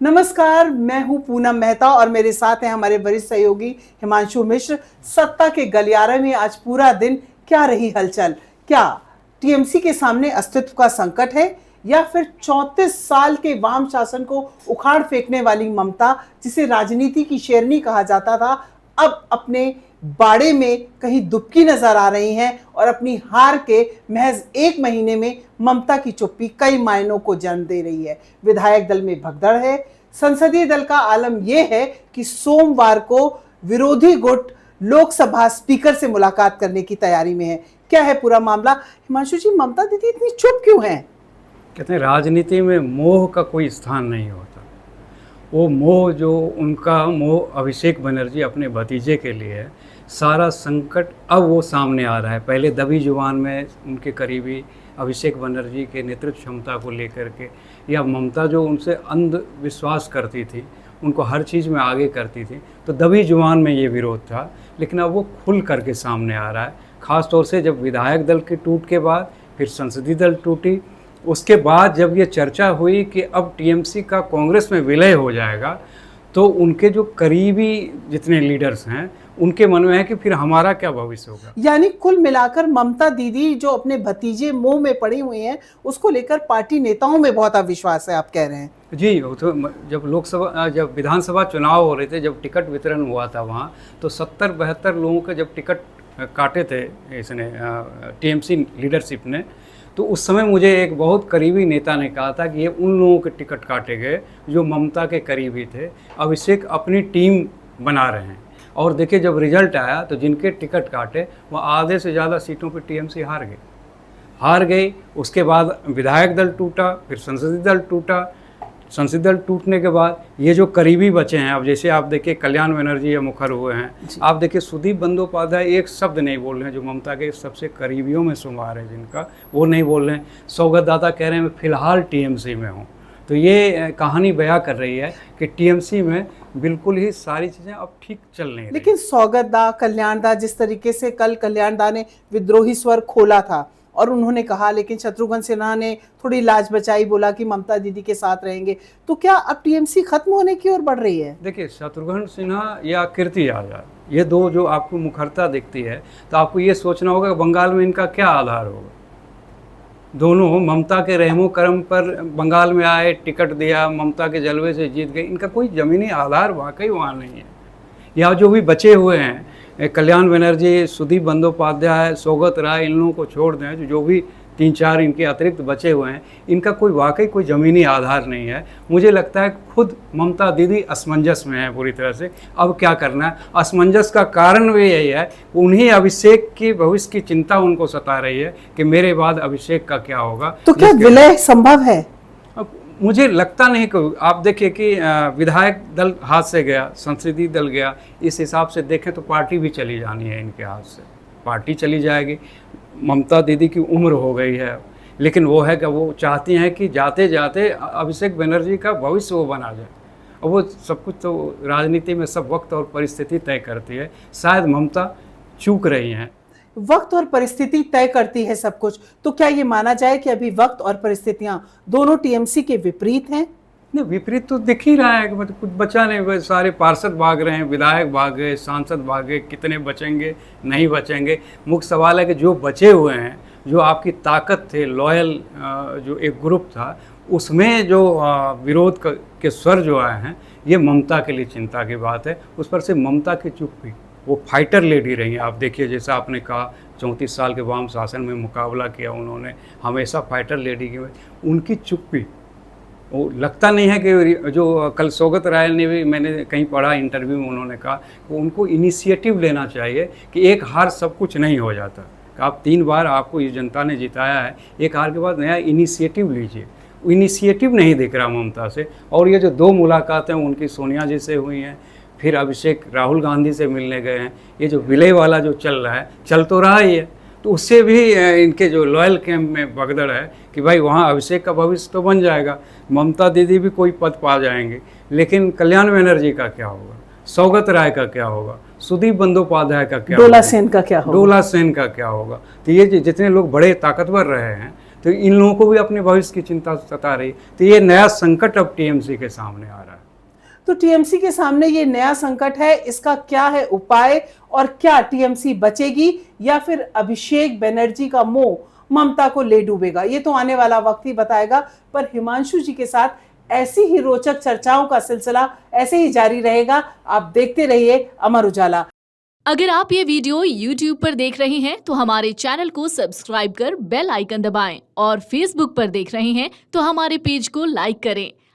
नमस्कार, मैं हूं पूनम मेहता और मेरे साथ हैं हमारे वरिष्ठ सहयोगी हिमांशु मिश्र। सत्ता के गलियारे में आज पूरा दिन क्या रही हलचल? क्या टीएमसी के सामने अस्तित्व का संकट है या फिर 34 साल के वाम शासन को उखाड़ फेंकने वाली ममता, जिसे राजनीति की शेरनी कहा जाता था, अब अपने बाड़े में कहीं दुबकी नजर आ रही हैं और अपनी हार के महज 1 महीने में ममता की चुप्पी कई मायनों को जन्म दे रही है। विधायक दल में भगदड़ है। संसदीय दल का आलम यह है कि सोमवार को विरोधी गुट लोकसभा स्पीकर से मुलाकात करने की तैयारी में है। क्या है पूरा मामला? हिमांशु जी, ममता दीदी इतनी चुप क्यों हैं? कहते हैं राजनीति में मोह का कोई स्थान नहीं होता। वो मोह जो उनका मोह अभिषेक बनर्जी अपने भतीजे के लिए है, सारा संकट अब वो सामने आ रहा है। पहले दबी जुबान में उनके करीबी अभिषेक बनर्जी के नेतृत्व क्षमता को लेकर के, या ममता जो उनसे अंधविश्वास करती थी, उनको हर चीज़ में आगे करती थी, तो दबी जुबान में ये विरोध था। लेकिन अब वो खुल करके सामने आ रहा है। ख़ास तौर से जब विधायक दल के टूट के बाद फिर संसदीय दल टूटी, उसके बाद जब ये चर्चा हुई कि अब टीएमसी का कांग्रेस में विलय हो जाएगा, तो उनके जो करीबी जितने लीडर्स हैं उनके मन में है कि फिर हमारा क्या भविष्य होगा। यानी कुल मिलाकर ममता दीदी जो अपने भतीजे मोह में पड़ी हुई हैं, उसको लेकर पार्टी नेताओं में बहुत अविश्वास है, आप कह रहे हैं? जी, तो जब विधानसभा चुनाव हो रहे थे, जब टिकट वितरण हुआ था वहाँ, तो 70-72 लोगों के जब टिकट काटे थे इसने टीएमसी लीडरशिप ने, तो उस समय मुझे एक बहुत करीबी नेता ने कहा था कि ये उन लोगों के टिकट काटे गए जो ममता के करीबी थे। अभिषेक अपनी टीम बना रहे हैं, और देखिए जब रिजल्ट आया तो जिनके टिकट काटे वह आधे से ज़्यादा सीटों पर टीएमसी हार गई। उसके बाद विधायक दल टूटा, फिर संसदीय दल टूटा। संसदीय दल टूटने के बाद ये जो करीबी बचे हैं, अब जैसे आप देखिए कल्याण बनर्जी या मुखर हुए हैं, आप देखिए सुदीप बंदोपाध्याय एक शब्द नहीं बोल रहे हैं, जो ममता के सबसे करीबियों में शुमार है जिनका, वो नहीं बोल रहे हैं। सौगत दाता कह रहे हैं मैं फिलहाल टीएमसी में हूँ। तो ये कहानी बयां कर रही है कि टीएमसी में बिल्कुल ही सारी चीज़ें अब ठीक चल नहीं रही। लेकिन सौगत दा, कल्याण दा, जिस तरीके से कल कल्याण दा ने विद्रोही स्वर खोला था और उन्होंने कहा, लेकिन शत्रुघ्न सिन्हा ने थोड़ी लाज बचाई, बोला कि ममता दीदी के साथ रहेंगे, तो क्या अब टीएमसी खत्म होने की ओर बढ़ रही है? देखिए, शत्रुघ्न सिन्हा या कीर्ति आजाद, ये दो जो आपको मुखरता दिखती है, तो आपको ये सोचना होगा कि बंगाल में इनका क्या आधार होगा। दोनों ममता के रहमो करम पर बंगाल में आए, टिकट दिया, ममता के जलवे से जीत गए, इनका कोई ज़मीनी आधार वाकई वहाँ नहीं है। या जो भी बचे हुए हैं, कल्याण बनर्जी, सुदीप बंदोपाध्याय, सौगत राय, इन लोगों को छोड़ दें, जो भी 3-4 इनके अतिरिक्त बचे हुए हैं, इनका वाकई कोई ज़मीनी आधार नहीं है। मुझे लगता है खुद ममता दीदी असमंजस में है पूरी तरह से। अब क्या करना है? असमंजस का कारण भी यही है, उन्हीं अभिषेक की भविष्य की चिंता उनको सता रही है कि मेरे बाद अभिषेक का क्या होगा। तो क्या विलय संभव है? मुझे लगता नहीं कि, आप देखिए कि विधायक दल हाथ से गया, संसदीय दल गया, इस हिसाब से देखें तो पार्टी भी चली जानी है इनके हाथ से, पार्टी चली जाएगी। ममता दीदी की उम्र हो गई है, लेकिन वो है कि वो चाहती हैं कि जाते जाते अभिषेक बनर्जी का भविष्य वो बना जाए। और वो सब कुछ तो राजनीति में सब वक्त और परिस्थिति तय करती है। शायद ममता चूक रही हैं। वक्त और परिस्थिति तय करती है सब कुछ, तो क्या ये माना जाए कि अभी वक्त और परिस्थितियां दोनों टीएमसी के विपरीत हैं? नहीं, विपरीत तो दिख ही रहा है कि मतलब कुछ बचा नहीं। सारे पार्षद भाग रहे हैं, विधायक भाग गए, सांसद भाग गए, कितने बचेंगे, नहीं बचेंगे। मुख्य सवाल है कि जो बचे हुए हैं, जो आपकी ताकत थे, लॉयल जो एक ग्रुप था, उसमें जो विरोध के स्वर जो आए हैं, ये ममता के लिए चिंता की बात है। उस पर से ममता की चुप्पी, वो फाइटर लेडी रही हैं। आप देखिए, जैसा आपने कहा 34 साल के वाम शासन में मुकाबला किया उन्होंने, हमेशा फाइटर लेडी की, उनकी चुप्पी, वो लगता नहीं है कि जो कल सौगत राय ने भी, मैंने कहीं पढ़ा इंटरव्यू में, उन्होंने कहा कि उनको इनिशिएटिव लेना चाहिए कि एक हार सब कुछ नहीं हो जाता। आप 3 बार आपको ये जनता ने जिताया है, एक हार के बाद नया इनिशिएटिव लीजिए। इनिशिएटिव नहीं दिख रहा ममता से। और ये जो 2 मुलाकातें उनकी सोनिया जी से हुई हैं, फिर अभिषेक राहुल गांधी से मिलने गए हैं, ये जो विलय वाला जो चल रहा है, चल तो रहा ही है, तो उससे भी इनके जो लॉयल कैंप में भगदड़ है कि भाई वहाँ अभिषेक का भविष्य तो बन जाएगा, ममता दीदी भी कोई पद पा जाएंगे, लेकिन कल्याण बनर्जी का क्या होगा, सौगत राय का क्या होगा, सुदीप बंदोपाध्याय का क्या, डोला सेन का क्या होगा, तो ये जितने लोग बड़े ताकतवर रहे हैं, तो इन लोगों को भी अपने भविष्य की चिंता सता रही। तो ये नया संकट अब टीएमसी के सामने आ रहा है। तो टीएमसी के सामने ये नया संकट है, इसका क्या है उपाय, और क्या टीएमसी बचेगी या फिर अभिषेक बनर्जी का मोह ममता को ले डूबेगा? ये तो आने वाला वक्त ही बताएगा। पर हिमांशु जी के साथ ऐसी ही रोचक चर्चाओं का सिलसिला ऐसे ही जारी रहेगा। आप देखते रहिए अमर उजाला। अगर आप ये वीडियो YouTube पर देख रहे हैं तो हमारे चैनल को सब्सक्राइब कर बेल आइकन दबाएं, और Facebook पर देख रहे हैं तो हमारे पेज को लाइक करें।